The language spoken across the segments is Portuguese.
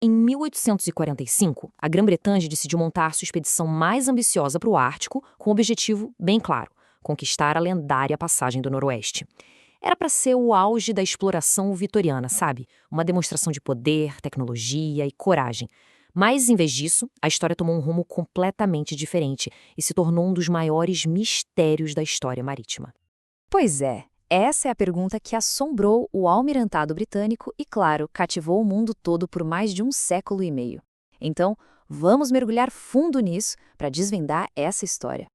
Em 1845, a Grã-Bretanha decidiu montar sua expedição mais ambiciosa para o Ártico, com um objetivo bem claro: conquistar a lendária Passagem do Noroeste. Era para ser o auge da exploração vitoriana, sabe? Uma demonstração de poder, tecnologia e coragem. Mas, em vez disso, a história tomou um rumo completamente diferente e se tornou um dos maiores mistérios da história marítima. Pois é, essa é a pergunta que assombrou o almirantado britânico e, claro, cativou o mundo todo por mais de um século e meio. Então, vamos mergulhar fundo nisso para desvendar essa história.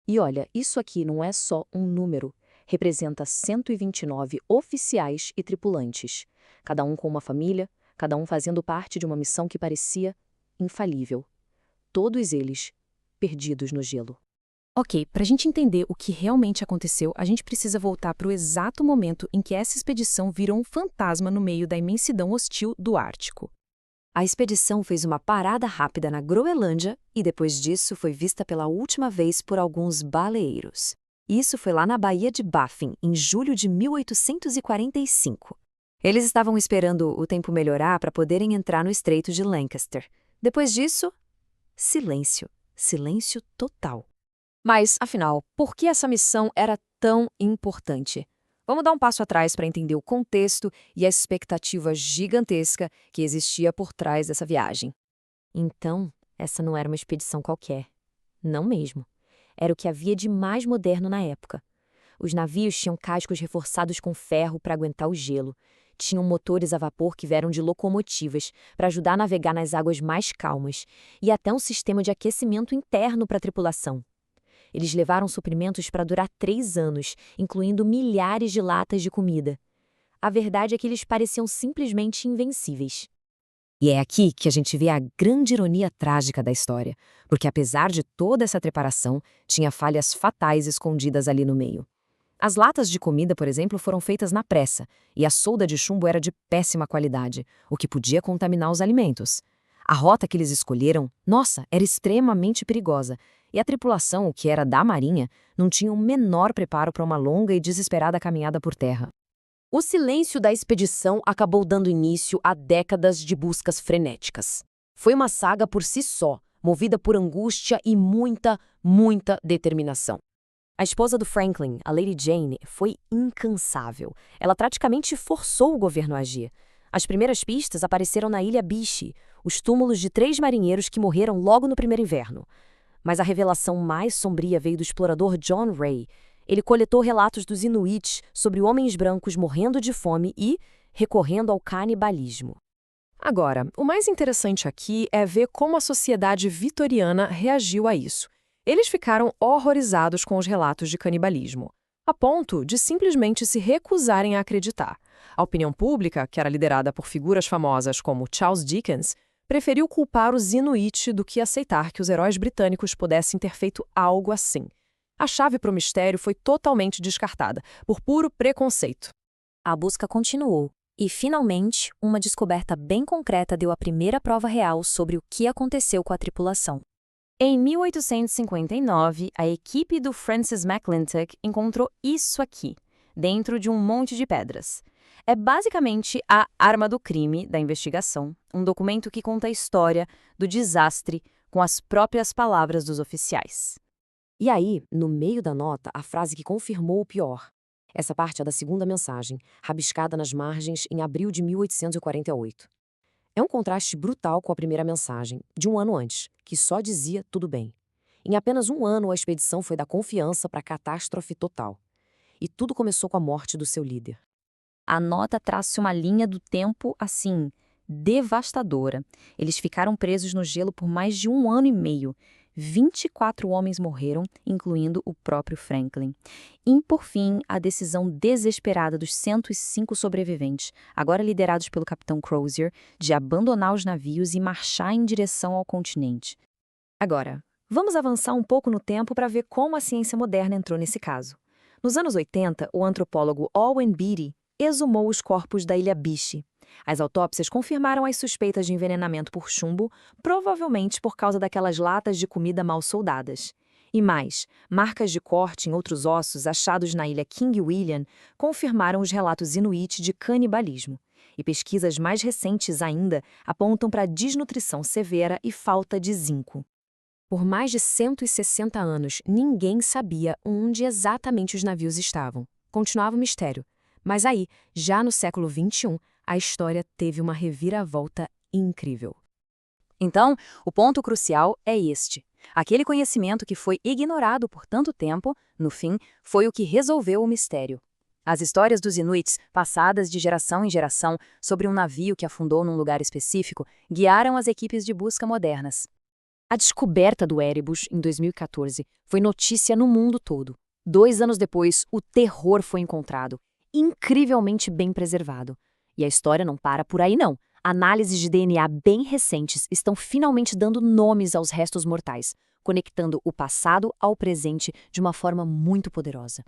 E olha, isso aqui não é só um número. Representa 129 oficiais e tripulantes, cada um com uma família, cada um fazendo parte de uma missão que parecia infalível. Todos eles perdidos no gelo. Ok, para a gente entender o que realmente aconteceu, a gente precisa voltar para o exato momento em que essa expedição virou um fantasma no meio da imensidão hostil do Ártico. A expedição fez uma parada rápida na Groenlândia e depois disso foi vista pela última vez por alguns baleeiros. Isso foi lá na Baía de Baffin, em julho de 1845. Eles estavam esperando o tempo melhorar para poderem entrar no Estreito de Lancaster. Depois disso, silêncio. Silêncio total. Mas, afinal, por que essa missão era tão importante? Vamos dar um passo atrás para entender o contexto e a expectativa gigantesca que existia por trás dessa viagem. Então, essa não era uma expedição qualquer. Não mesmo. Era o que havia de mais moderno na época. Os navios tinham cascos reforçados com ferro para aguentar o gelo. Tinham motores a vapor que vieram de locomotivas para ajudar a navegar nas águas mais calmas. E até um sistema de aquecimento interno para a tripulação. Eles levaram suprimentos para durar 3 anos, incluindo milhares de latas de comida. A verdade é que eles pareciam simplesmente invencíveis. E é aqui que a gente vê a grande ironia trágica da história, porque apesar de toda essa preparação, tinha falhas fatais escondidas ali no meio. As latas de comida, por exemplo, foram feitas na pressa, e a solda de chumbo era de péssima qualidade, o que podia contaminar os alimentos. A rota que eles escolheram, nossa, era extremamente perigosa, e a tripulação, o que era da Marinha, não tinha o menor preparo para uma longa e desesperada caminhada por terra. O silêncio da expedição acabou dando início a décadas de buscas frenéticas. Foi uma saga por si só, movida por angústia e muita determinação. A esposa do Franklin, a Lady Jane, foi incansável. Ela praticamente forçou o governo a agir. As primeiras pistas apareceram na Ilha Beechey, os túmulos de 3 marinheiros que morreram logo no primeiro inverno. Mas a revelação mais sombria veio do explorador John Ray. Ele coletou relatos dos Inuits sobre homens brancos morrendo de fome e recorrendo ao canibalismo. Agora, o mais interessante aqui é ver como a sociedade vitoriana reagiu a isso. Eles ficaram horrorizados com os relatos de canibalismo, a ponto de simplesmente se recusarem a acreditar. A opinião pública, que era liderada por figuras famosas como Charles Dickens, preferiu culpar os Inuit do que aceitar que os heróis britânicos pudessem ter feito algo assim. A chave para o mistério foi totalmente descartada, por puro preconceito. A busca continuou, e finalmente, uma descoberta bem concreta deu a primeira prova real sobre o que aconteceu com a tripulação. Em 1859, a equipe do Francis McClintock encontrou isso aqui, dentro de um monte de pedras. É basicamente a arma do crime da investigação, um documento que conta a história do desastre com as próprias palavras dos oficiais. E aí, no meio da nota, a frase que confirmou o pior. Essa parte é da segunda mensagem, rabiscada nas margens em abril de 1848. É um contraste brutal com a primeira mensagem, de um ano antes, que só dizia tudo bem. Em apenas um ano, a expedição foi da confiança para a catástrofe total. E tudo começou com a morte do seu líder. A nota traça uma linha do tempo, assim, devastadora. Eles ficaram presos no gelo por mais de 1 ano e meio. 24 homens morreram, incluindo o próprio Franklin. E, por fim, a decisão desesperada dos 105 sobreviventes, agora liderados pelo capitão Crozier, de abandonar os navios e marchar em direção ao continente. Agora, vamos avançar um pouco no tempo para ver como a ciência moderna entrou nesse caso. Nos anos 80, o antropólogo Owen Beatty exumou os corpos da Ilha Beechey. As autópsias confirmaram as suspeitas de envenenamento por chumbo, provavelmente por causa daquelas latas de comida mal soldadas. E mais, marcas de corte em outros ossos achados na ilha King William confirmaram os relatos Inuit de canibalismo. e pesquisas mais recentes ainda apontam para desnutrição severa e falta de zinco. Por mais de 160 anos, ninguém sabia onde exatamente os navios estavam. Continuava um mistério. Mas aí, já no século XXI, a história teve uma reviravolta incrível. Então, o ponto crucial é este. Aquele conhecimento que foi ignorado por tanto tempo, no fim, foi o que resolveu o mistério. As histórias dos Inuits, passadas de geração em geração sobre um navio que afundou num lugar específico, guiaram as equipes de busca modernas. A descoberta do Erebus, em 2014, foi notícia no mundo todo. 2 anos depois, o terror foi encontrado, incrivelmente bem preservado. E a história não para por aí, não. Análises de DNA bem recentes estão finalmente dando nomes aos restos mortais, conectando o passado ao presente de uma forma muito poderosa.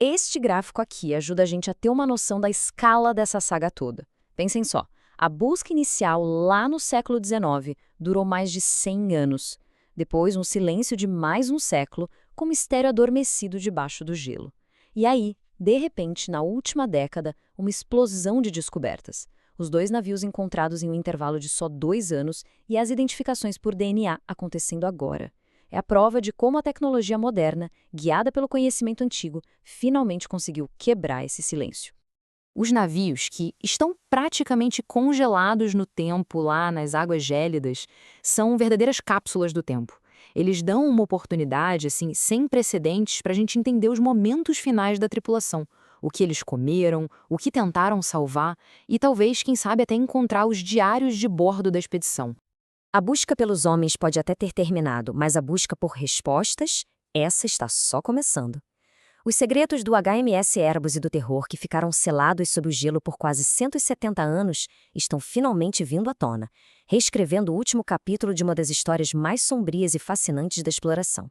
Este gráfico aqui ajuda a gente a ter uma noção da escala dessa saga toda. Pensem só, a busca inicial lá no século XIX durou mais de 100 anos. Depois, um silêncio de mais um século, com mistério adormecido debaixo do gelo. E aí, de repente, na última década, uma explosão de descobertas. Os 2 navios encontrados em um intervalo de só 2 anos e as identificações por DNA acontecendo agora. É a prova de como a tecnologia moderna, guiada pelo conhecimento antigo, finalmente conseguiu quebrar esse silêncio. Os navios, que estão praticamente congelados no tempo lá nas águas gélidas, são verdadeiras cápsulas do tempo. Eles dão uma oportunidade, assim, sem precedentes para a gente entender os momentos finais da tripulação, o que eles comeram, o que tentaram salvar e talvez, quem sabe, até encontrar os diários de bordo da expedição. A busca pelos homens pode até ter terminado, mas a busca por respostas, essa está só começando. Os segredos do HMS Erebus e do terror que ficaram selados sob o gelo por quase 170 anos estão finalmente vindo à tona, reescrevendo o último capítulo de uma das histórias mais sombrias e fascinantes da exploração.